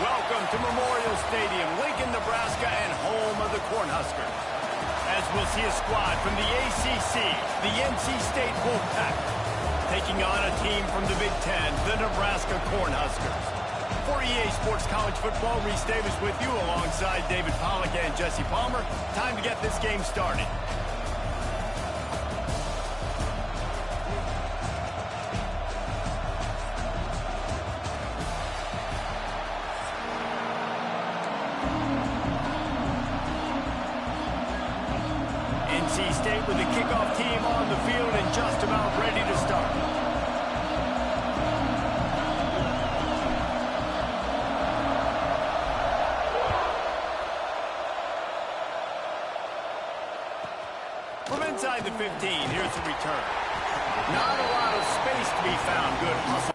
Welcome to Memorial Stadium, Lincoln, Nebraska, and home of the Cornhuskers. As we'll see a squad from the ACC, the NC State Wolfpack, taking on a team from the Big Ten, the Nebraska Cornhuskers. For EA Sports College Football, Reese Davis with you alongside David Pollack and Jesse Palmer. Time to get this game started. NC State with the kickoff team on the field and just about ready to start. From inside the 15, here's the return. Not a lot of space to be found. Good hustle.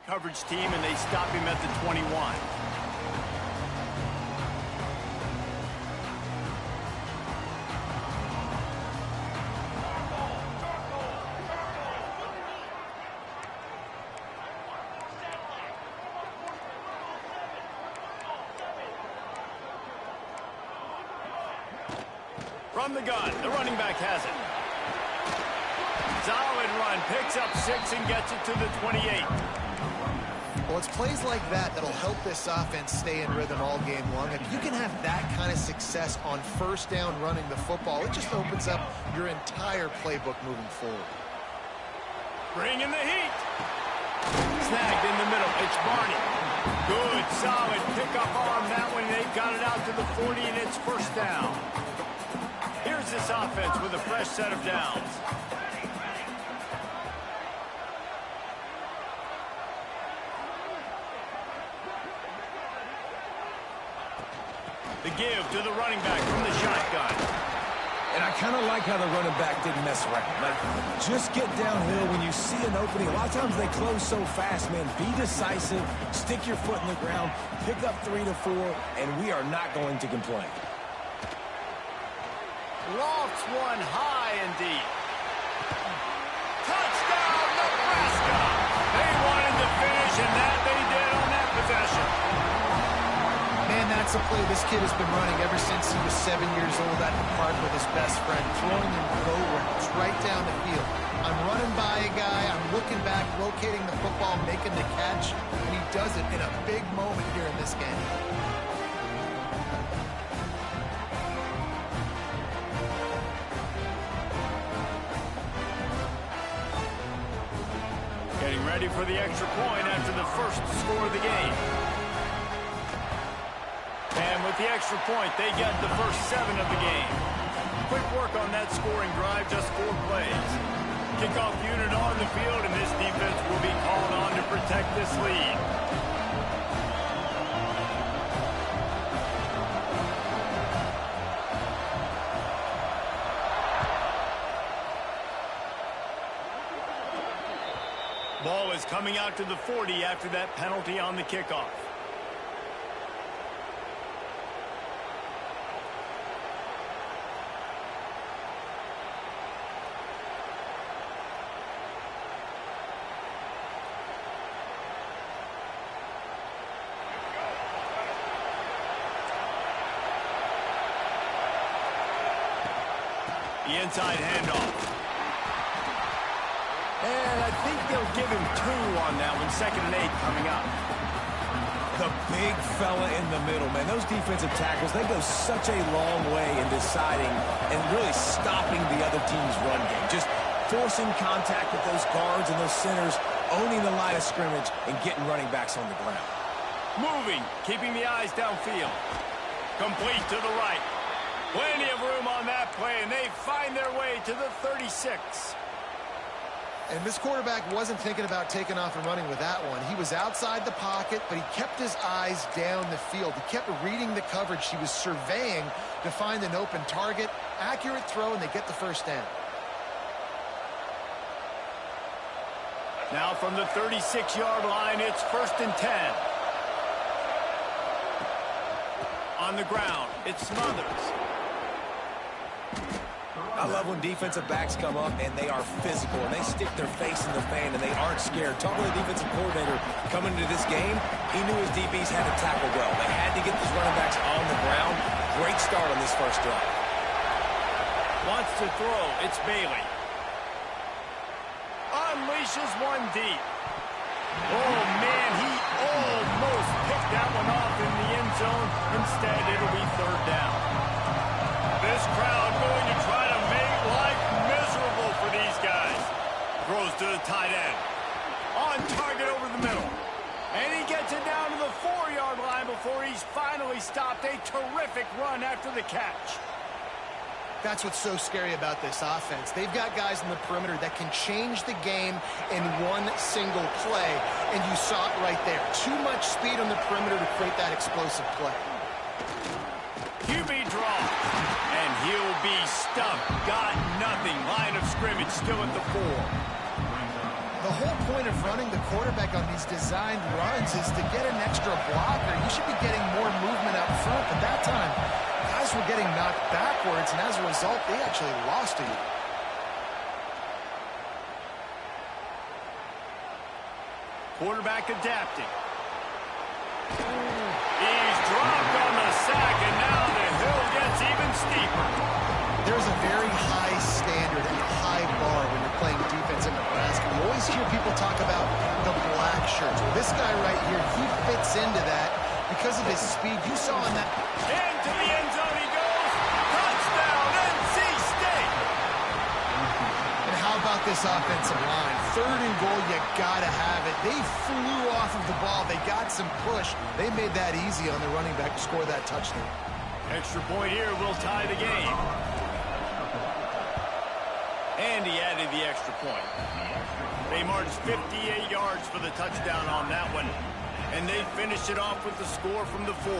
Coverage team, and they stop him at the 21. From the gun, the running back has it. Solid run, picks up 6 and gets it to the 28. Well, it's plays like that that'll help this offense stay in rhythm all game long. If you can have that kind of success on first down running the football, it just opens up your entire playbook moving forward. Bring in the heat. Snagged in the middle. It's Barney. Good, solid pickup on that one. They've got it out to the 40, and it's first down. Here's this offense with a fresh set of downs. The give to the running back from the shotgun. And I kind of like how the running back didn't mess around. Like, just get downhill when you see an opening. A lot of times they close so fast, man. Be decisive, stick your foot in the ground, pick up 3 to 4, and we are not going to complain. Lofts one high and deep. Touchdown, Nebraska! They wanted to finish, and that they did on that possession. Man, that's a play this kid has been running ever since he was 7 years old at the park with his best friend, throwing in go routes right down the field. I'm running by a guy, I'm looking back, locating the football, making the catch, and he does it in a big moment here in this game. Getting ready for the extra point after the first score of the game. And with the extra point, they get the first 7 of the game. Quick work on that scoring drive, just 4 plays. Kickoff unit on the field, and this defense will be called on to protect this lead. Ball is coming out to the 40 after that penalty on the kickoff. The inside handoff. And I think they'll give him 2 on that one. 2nd and 8 coming up. The big fella in the middle, man. Those defensive tackles, they go such a long way in deciding and really stopping the other team's run game. Just forcing contact with those guards and those centers, owning the line of scrimmage, and getting running backs on the ground. Moving, keeping the eyes downfield. Complete to the right. Plenty of room on that play, and they find their way to the 36. And this quarterback wasn't thinking about taking off and running with that one. He was outside the pocket, but he kept his eyes down the field. He kept reading the coverage. He was surveying to find an open target. Accurate throw, and they get the first down. Now from the 36-yard line, it's 1st and 10. On the ground, it's Smothers. I love when defensive backs come up and they are physical and they stick their face in the fan and they aren't scared. Talk to the defensive coordinator coming into this game. He knew his DBs had to tackle well. They had to get these running backs on the ground. Great start on this first drive. Wants to throw. It's Bailey. Unleashes one deep. Oh, man, he almost picked that one off in the end zone. Instead, it'll be 3rd down. This crowd going to try to make life miserable for these guys. Throws to the tight end. On target over the middle. And he gets it down to the 4-yard line before he's finally stopped. A terrific run after the catch. That's what's so scary about this offense. They've got guys in the perimeter that can change the game in one single play, and you saw it right there. Too much speed on the perimeter to create that explosive play. QB draw, and he'll be stumped. Got nothing. Line of scrimmage still at the 4. The whole point of running the quarterback on these designed runs is to get an extra blocker. You should be getting more movement up front, but that time, guys were getting knocked backwards, and as a result, they actually lost to you. Quarterback adapting. He's dropped on the sack, and now the hill gets even steeper. There's a very high standard and a high bar when you're playing defense in Nebraska. You always hear people talk about the black shirts. Well, this guy right here, he fits into that because of his speed. You saw in that. Into the end zone he goes. Touchdown, NC State. And how about this offensive line? 3rd and goal, you gotta have it. They flew off of the ball. They got some push. They made that easy on the running back to score that touchdown. Extra point here will tie the game. And he added the extra point. They marched 58 yards for the touchdown on that one. And they finished it off with the score from the 4.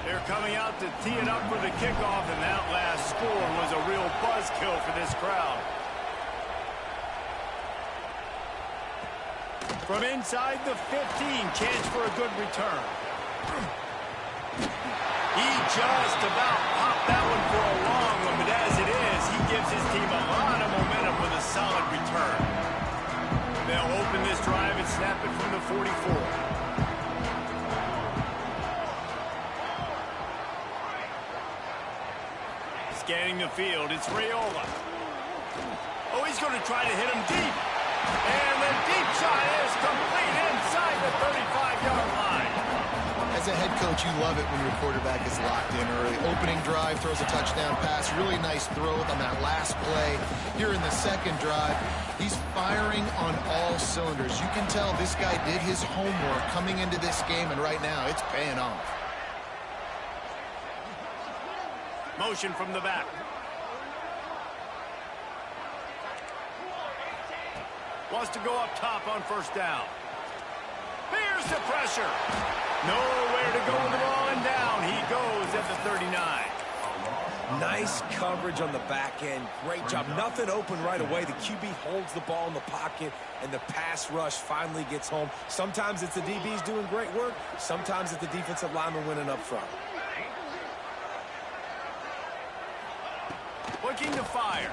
They're coming out to tee it up for the kickoff, and that last score was a real buzzkill for this crowd. From inside the 15, chance for a good return. He just about popped that one for a long one, but as it is, he gives his team a lot of momentum with a solid return. They'll open this drive and snap it from the 44. Scanning the field, it's Raiola. Oh, he's going to try to hit him deep. And the deep shot is complete inside the 35-yard line. As a head coach, you love it when your quarterback is locked in early. Opening drive, throws a touchdown pass. Really nice throw on that last play. Here in the second drive, he's firing on all cylinders. You can tell this guy did his homework coming into this game, and right now it's paying off. Motion from the back. Wants to go up top on 1st down. Here's the pressure. Nowhere to go with the ball, and down he goes at the 39. Nice coverage on the back end. Great job. Nothing open right away. The QB holds the ball in the pocket, and the pass rush finally gets home. Sometimes it's the DBs doing great work. Sometimes it's the defensive lineman winning up front. Looking to fire.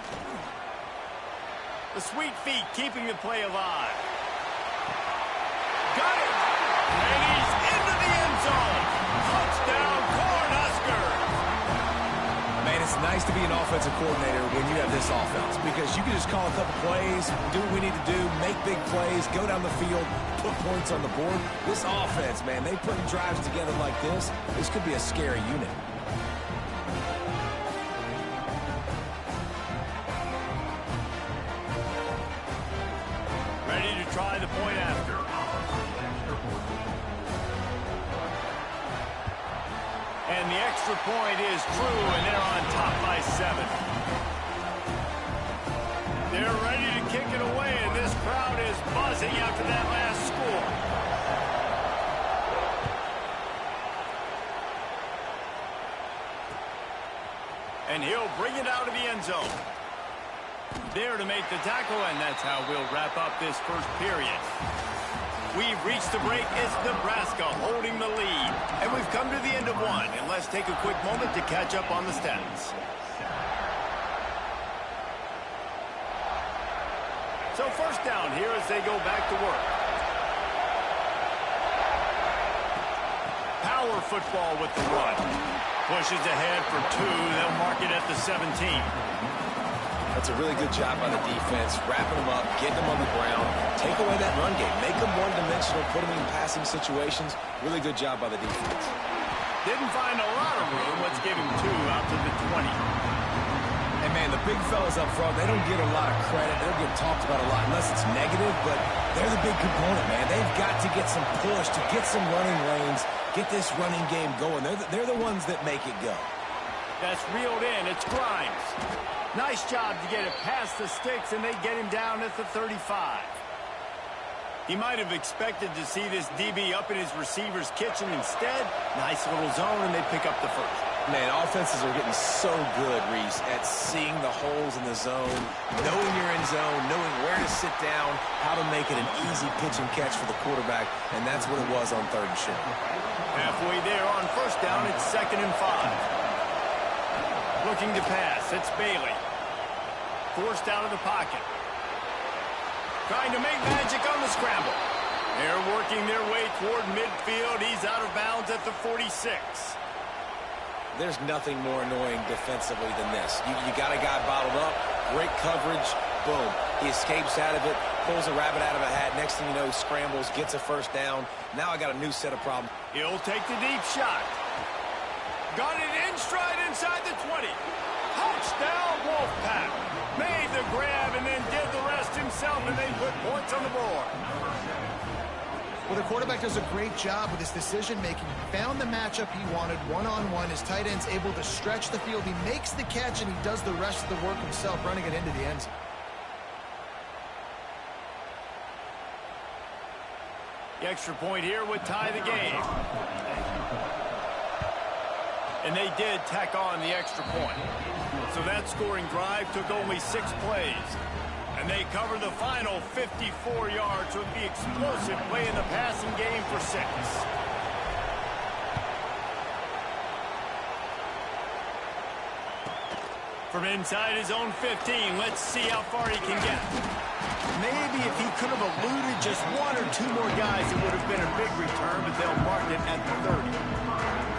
The sweet feet keeping the play alive. Got it! And he's into the end zone. nice to be an offensive coordinator when you have this offense because you can just call a couple plays, do what we need to do, make big plays, go down the field, put points on the board. This offense, man, they put drives together like this. This could be a scary unit. Ready to try the point after. And the extra point is true, and they're on top by 7. They're ready to kick it away, and this crowd is buzzing after that last score. And he'll bring it out of the end zone. There to make the tackle, and that's how we'll wrap up this first period. We've reached the break. It's Nebraska holding the lead. And we've come to the end of one. And let's take a quick moment to catch up on the stats. So first down here as they go back to work. Power football with the run. Pushes ahead for 2. They'll mark it at the 17. That's a really good job by the defense, wrapping them up, getting them on the ground, take away that run game, make them one-dimensional, put them in passing situations. Really good job by the defense. Didn't find a lot of room. Let's give him 2 out to the 20. And, man, the big fellas up front, they don't get a lot of credit. They don't get talked about a lot unless it's negative, but they're the big component, man. They've got to get some push, to get some running lanes, get this running game going. They're the ones that make it go. That's reeled in. It's Grimes. Nice job to get it past the sticks, and they get him down at the 35. He might have expected to see this DB up in his receiver's kitchen. Instead, nice little zone, and they pick up the first. Man, offenses are getting so good, Reese, at seeing the holes in the zone, knowing you're in zone, knowing where to sit down, how to make it an easy pitch and catch for the quarterback, and that's what it was on 3rd and short. Halfway there on first down, it's 2nd and 5. Looking to pass, it's Bailey. Forced out of the pocket. Trying to make magic on the scramble. They're working their way toward midfield. He's out of bounds at the 46. There's nothing more annoying defensively than this. You got a guy bottled up, great coverage, boom. He escapes out of it, pulls a rabbit out of a hat. Next thing you know, scrambles, gets a first down. Now I got a new set of problems. He'll take the deep shot. Got it in stride inside the 20. Touchdown, Wolfpack. Made the grab and then did the rest himself, and they put points on the board. Well, the quarterback does a great job with his decision-making. Found the matchup he wanted one-on-one. His tight end's able to stretch the field. He makes the catch, and he does the rest of the work himself, running it into the end zone. The extra point here would tie the game. And they did tack on the extra point. So that scoring drive took only 6 plays. And they cover the final 54 yards with the explosive play in the passing game for 6. From inside his own 15, let's see how far he can get. Maybe if he could have eluded just 1 or 2 more guys, it would have been a big return, but they'll mark it at the 30.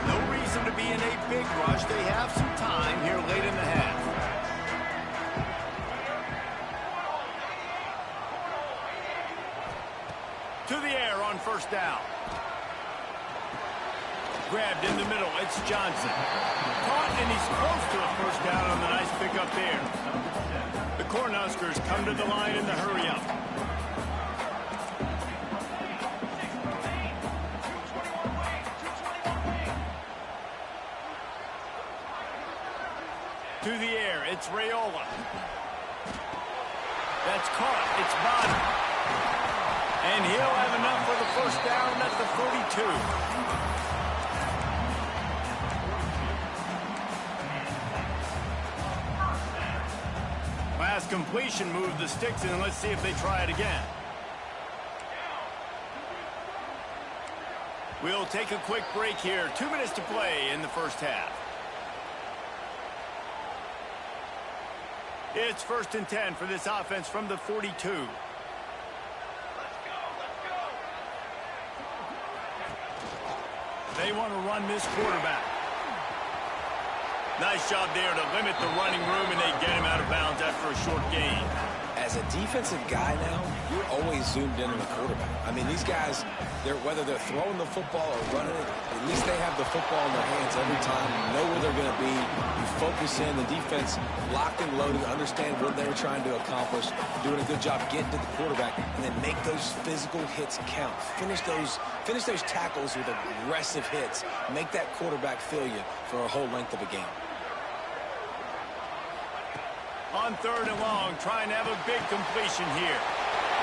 No reason to be in a big rush. They have some time here late in the half. To the air on first down. Grabbed in the middle. It's Johnson. Caught, and he's close to a first down on the nice pickup there. The Cornhuskers come to the line in the hurry-up. To the air, it's Raiola. That's caught. It's Bonner. And he'll have enough for the first down at the 42. Last completion moved the sticks in. Let's see if they try it again. We'll take a quick break here. 2 minutes to play in the first half. It's 1st and 10 for this offense from the 42. They want to run this quarterback. Nice job there to limit the running room, and they get him out of bounds after a short gain. As a defensive guy now, you're always zoomed in on the quarterback. I mean, these guys, whether they're throwing the football or running it, at least they have the football in their hands every time. You know where they're going to be. You focus in. The defense locked and loaded, understand what they're trying to accomplish, doing a good job getting to the quarterback, and then make those physical hits count. Finish those tackles with aggressive hits. Make that quarterback feel you for a whole length of a game. On 3rd and long, trying to have a big completion here.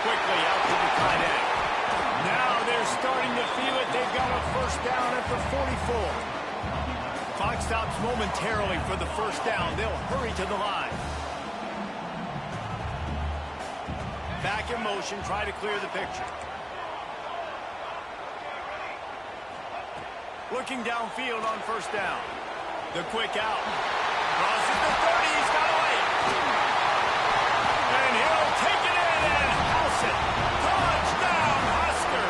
Quickly out to the tight end. Now they're starting to feel it. They've got a first down at the 44. Clock stops momentarily for the first down. They'll hurry to the line. Back in motion, try to clear the picture. Looking downfield on first down. The quick out. Crosses the 30. He's got away. And he'll take it in and house it. Touchdown, Husker.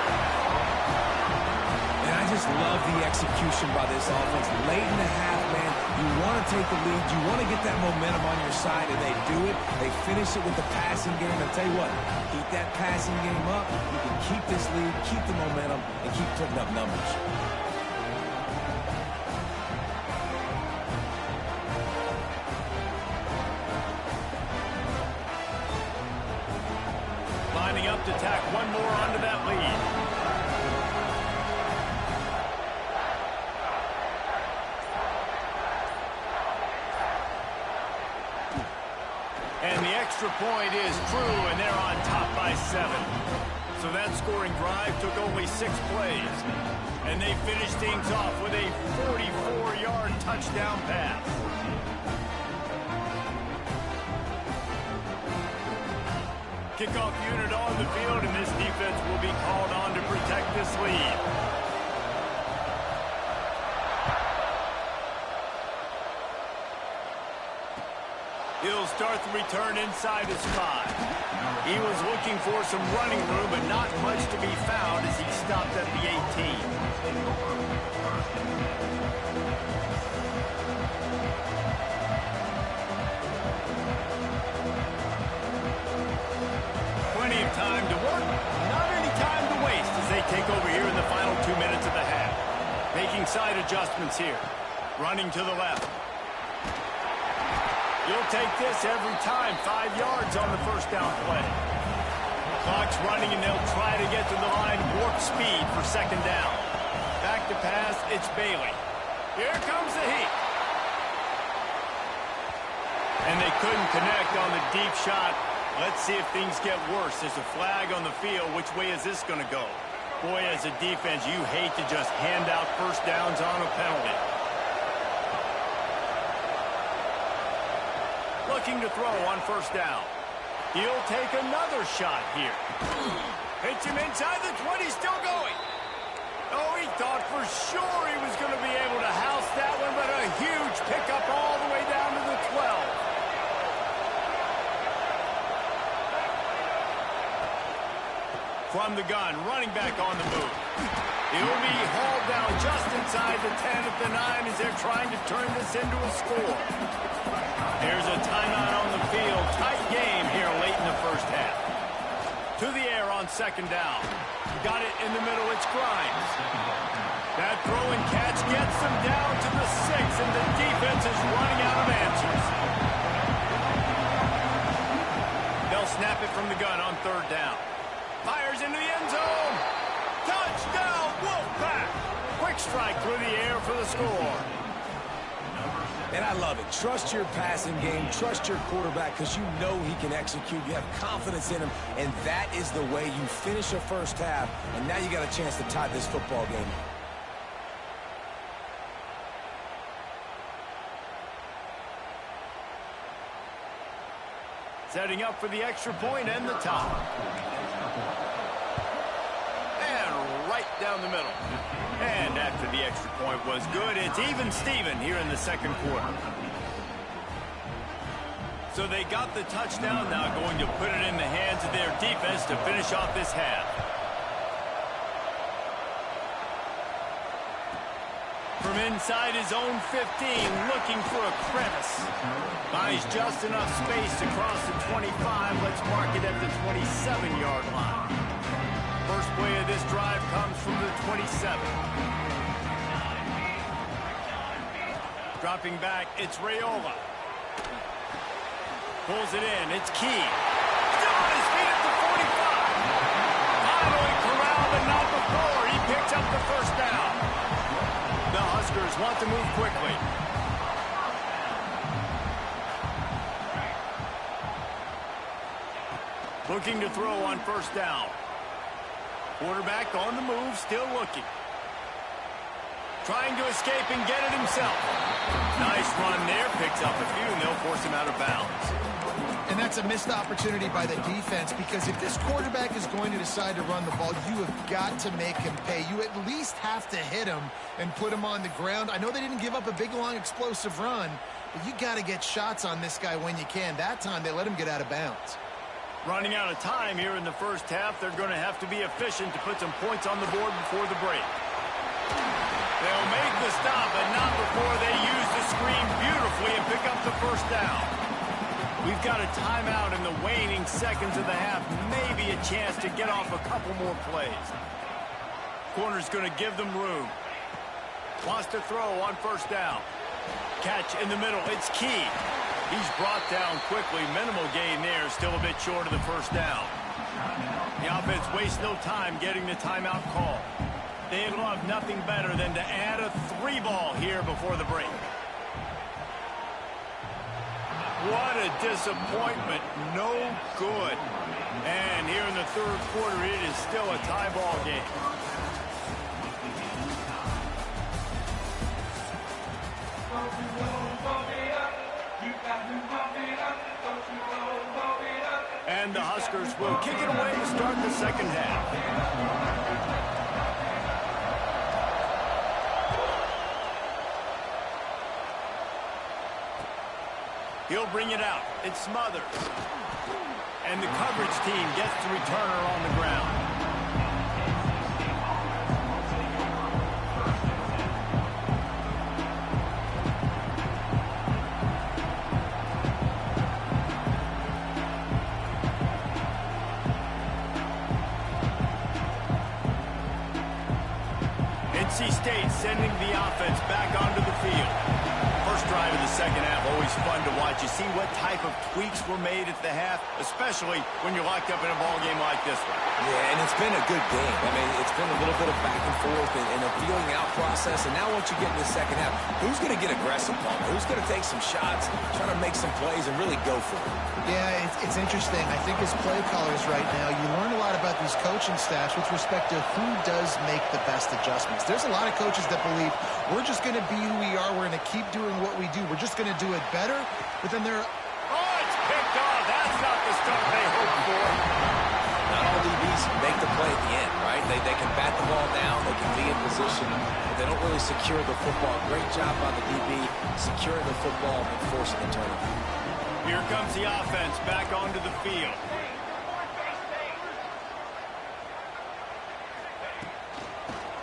And I just love the execution by this offense. Late in the half, man, you want to take the lead. You want to get that momentum on your side, and they do it. They finish it with the passing game. I'll tell you what, keep that passing game up. You can keep this lead, keep the momentum, and keep putting up numbers. Lining up to tack one more onto that lead. And the extra point is true, and they're on top by 7. So that scoring drive took only 6 plays. And they finished things off with a 44-yard touchdown pass. Kickoff unit on the field, and this defense will be called on to protect this lead. He'll start the return inside his 5. He was looking for some running room, but not much to be found as he stopped at the 18. Time to work, not any time to waste as they take over here in the final 2 minutes of the half. Making side adjustments here. Running to the left. You'll take this every time. 5 yards on the first down play. Clock's running, and they'll try to get to the line. Warp speed for second down. Back to pass, it's Bailey. Here comes the heat. And they couldn't connect on the deep shot. Let's see if things get worse. There's a flag on the field. Which way is this going to go? Boy, as a defense, you hate to just hand out first downs on a penalty. Looking to throw on first down. He'll take another shot here. Hits him inside the 20, still going. Oh, he thought for sure he was going to be able to house that one, but a huge pickup all the way down to the 12. From the gun, running back on the move. He'll be hauled down just inside the 10 at the 9 as they're trying to turn this into a score. There's a timeout on the field. Tight game here late in the first half. To the air on second down. Got it in the middle, it's Grimes. That throw and catch gets them down to the 6, and the defense is running out of answers. They'll snap it from the gun on third down. Fires into the end zone. Touchdown, Wolfpack. Quick strike through the air for the score. And I love it. Trust your passing game. Trust your quarterback because you know he can execute. You have confidence in him, and that is the way you finish a first half, and now you got a chance to tie this football game. Setting up for the extra point and the top. And right down the middle. And after the extra point was good, it's even Steven here in the second quarter. So they got the touchdown, now going to put it in the hands of their defense to finish off this half. From inside his own 15, looking for a crevice. Buys just enough space to cross the 25. Let's mark it at the 27-yard line. First play of this drive comes from the 27. Dropping back, it's Raiola. Pulls it in, it's Key. Still on his feet at the 45. Finally corralled, but not before. He picks up the first down. The Huskers want to move quickly. Looking to throw on first down. Quarterback on the move, still looking. Trying to escape and get it himself. Nice run there, picks up a few, and they'll force him out of bounds. And that's a missed opportunity by the defense, because if this quarterback is going to decide to run the ball, you have got to make him pay. You at least have to hit him and put him on the ground. I know they didn't give up a big, long, explosive run, but you got to get shots on this guy when you can. That time, they let him get out of bounds. Running out of time here in the first half, they're going to have to be efficient to put some points on the board before the break. They'll make the stop, but not before they use the screen beautifully and pick up the first down. We've got a timeout in the waning seconds of the half. Maybe a chance to get off a couple more plays. Corner's going to give them room. Wants to throw on first down. Catch in the middle. It's Key. He's brought down quickly. Minimal gain there. Still a bit short of the first down. The offense wastes no time getting the timeout call. They'd love nothing better than to add a 3-ball here before the break. What a disappointment. No good. And here in the third quarter, it is still a tie ball game. And the Huskers will kick it away to start the second half. He'll bring it out. It's Smothers. And the coverage team gets the returner on the ground. NC State sending the offense back onto the field. First drive of the second half, always fun to watch. You see what type of tweaks were made at the half, especially when you're locked up in a ball game like this one. Yeah, and it's been a good game. I mean, it's been a little bit of back and forth and a feeling out process. And now once you get in the second half, who's going to get aggressive, Paul? Who's going to take some shots, try to make some plays, and really go for it? Yeah, it's interesting. I think as play callers right now, you learn a lot about these coaching staffs with respect to who does make the best adjustments. There's a lot of coaches that believe we're just going to be who we are. We're going to keep doing what we do. We're just going to do it better. But then they're... Oh, it's picked off. That's not the start they hoped for. Not all DBs make the play at the end, right? They can bat the ball down. They can be in position. But they don't really secure the football. Great job by the DB securing the football and forcing the turnover. Here comes the offense back onto the field.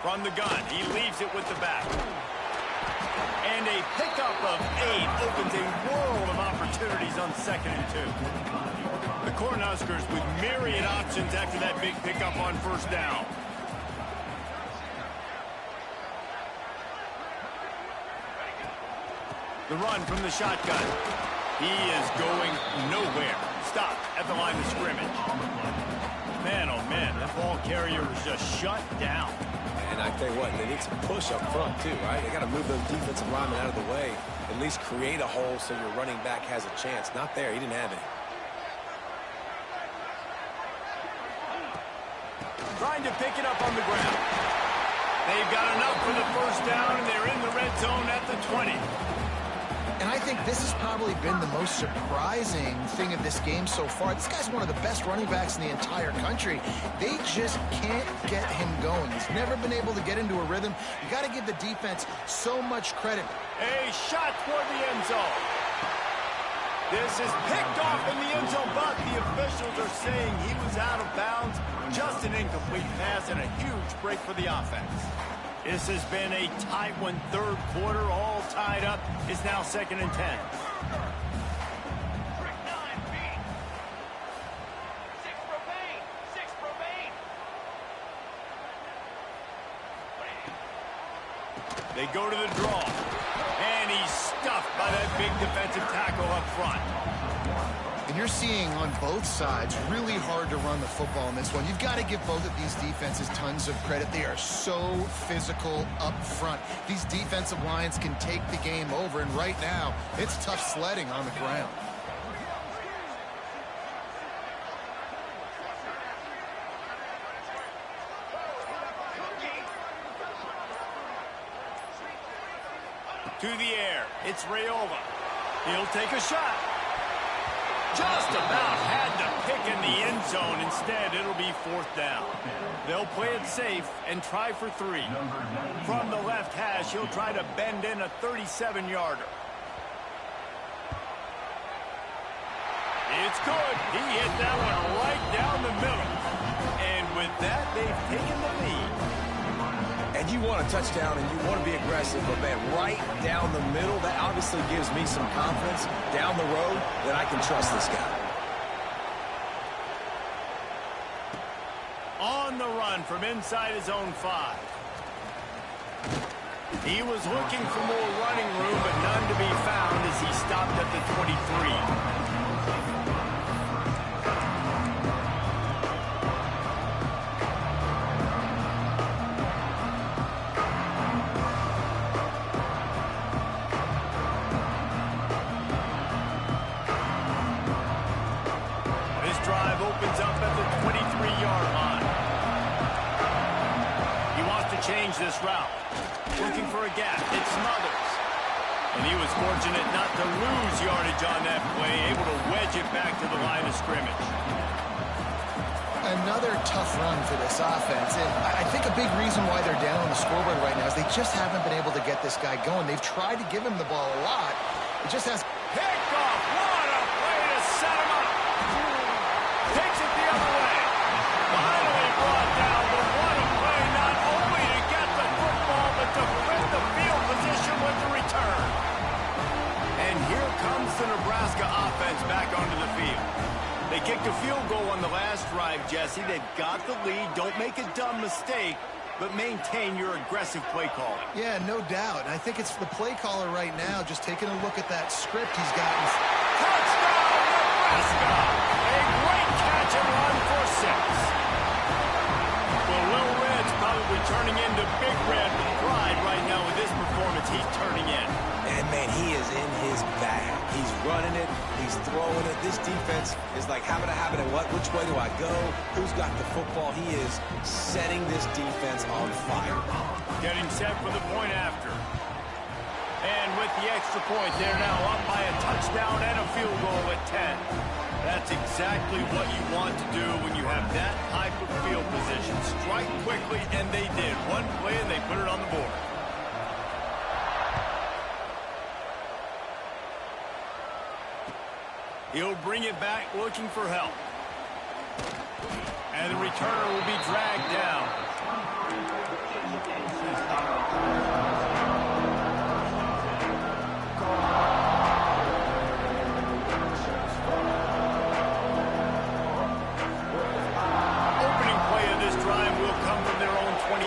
From the gun, he leaves it with the back. And a pickup of 8 opens a world of opportunities on 2nd and 2. The Cornhuskers with myriad options after that big pickup on first down. The run from the shotgun. He is going nowhere. Stop at the line of scrimmage. Man, oh man, that ball carrier was just shut down. And I tell you what, they need some push up front too, right? They got to move those defensive linemen out of the way. At least create a hole so your running back has a chance. Not there. He didn't have it. Trying to pick it up on the ground. They've got enough for the first down, and they're in the red zone at the 20. And I think this has probably been the most surprising thing of this game so far. This guy's one of the best running backs in the entire country. They just can't get him going. He's never been able to get into a rhythm. You got to give the defense so much credit. A shot toward the end zone. This is picked off in the end zone, but the officials are saying he was out of bounds. Just an incomplete pass and a huge break for the offense. This has been a tight one. Third quarter, all tied up. It's now 2nd and 10. They go to the draw, and he's stuffed by that big defensive tackle up front. And you're seeing on both sides really hard to run the football in this one. You've got to give both of these defenses tons of credit. They are so physical up front. These defensive lines can take the game over, and right now, it's tough sledding on the ground. To the air, it's Raiola. He'll take a shot. Just about had to pick in the end zone. Instead, it'll be 4th down. They'll play it safe and try for 3. From the left hash, he'll try to bend in a 37-yarder. It's good. He hit that one right down the middle. And with that, they've taken the lead. And you want a touchdown and you want to be aggressive, but man, right down the middle, that obviously gives me some confidence down the road that I can trust this guy. On the run from inside his own 5. He was looking for more running room, but none to be found as he stopped at the 23. Change this route. Looking for a gap. It's Smothers. And he was fortunate not to lose yardage on that play, able to wedge it back to the line of scrimmage. Another tough run for this offense. And I think a big reason why they're down on the scoreboard right now is they just haven't been able to get this guy going. They've tried to give him the ball a lot. It just has... Pickoff! What a play to set him up! Takes it the other way. Finally brought down, but what a play, not only to get the football, but to flip the field position with the return. And here comes the Nebraska offense back onto the field. They kicked a field goal on the last drive, Jesse. They've got the lead. Don't make a dumb mistake, but maintain your aggressive play calling. Yeah, no doubt. And I think it's the play caller right now just taking a look at that script he's gotten. Touchdown, Nebraska! A great catch and run for 6. Well, Little Red's probably turning into Big Red with pride right now with this performance he's turning in. And, man, he is in his bag. He's running it. He's throwing it. This defense is like having a habit of which way do I go? Who's got the football? He is setting this defense on fire. Getting set for the point after. And with the extra point, they're now up by a touchdown and a field goal at 10. That's exactly what you want to do when you have that type of field position. Strike quickly, and they did. One play, and they put it on the board. He'll bring it back looking for help. And the returner will be dragged down. Opening play of this drive will come from their own 23.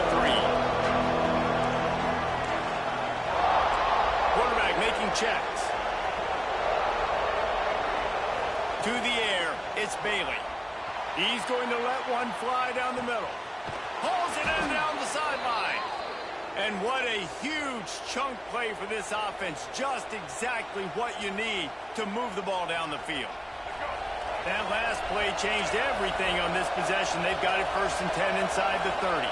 Quarterback making checks. To the air, it's Bailey. He's going to let one fly down the middle. Pulls it in down the sideline. And what a huge chunk play for this offense. Just exactly what you need to move the ball down the field. That last play changed everything on this possession. They've got it 1st and 10 inside the 30.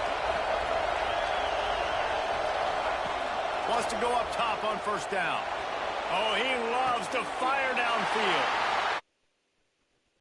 Wants to go up top on 1st down. Oh, he loves to fire downfield.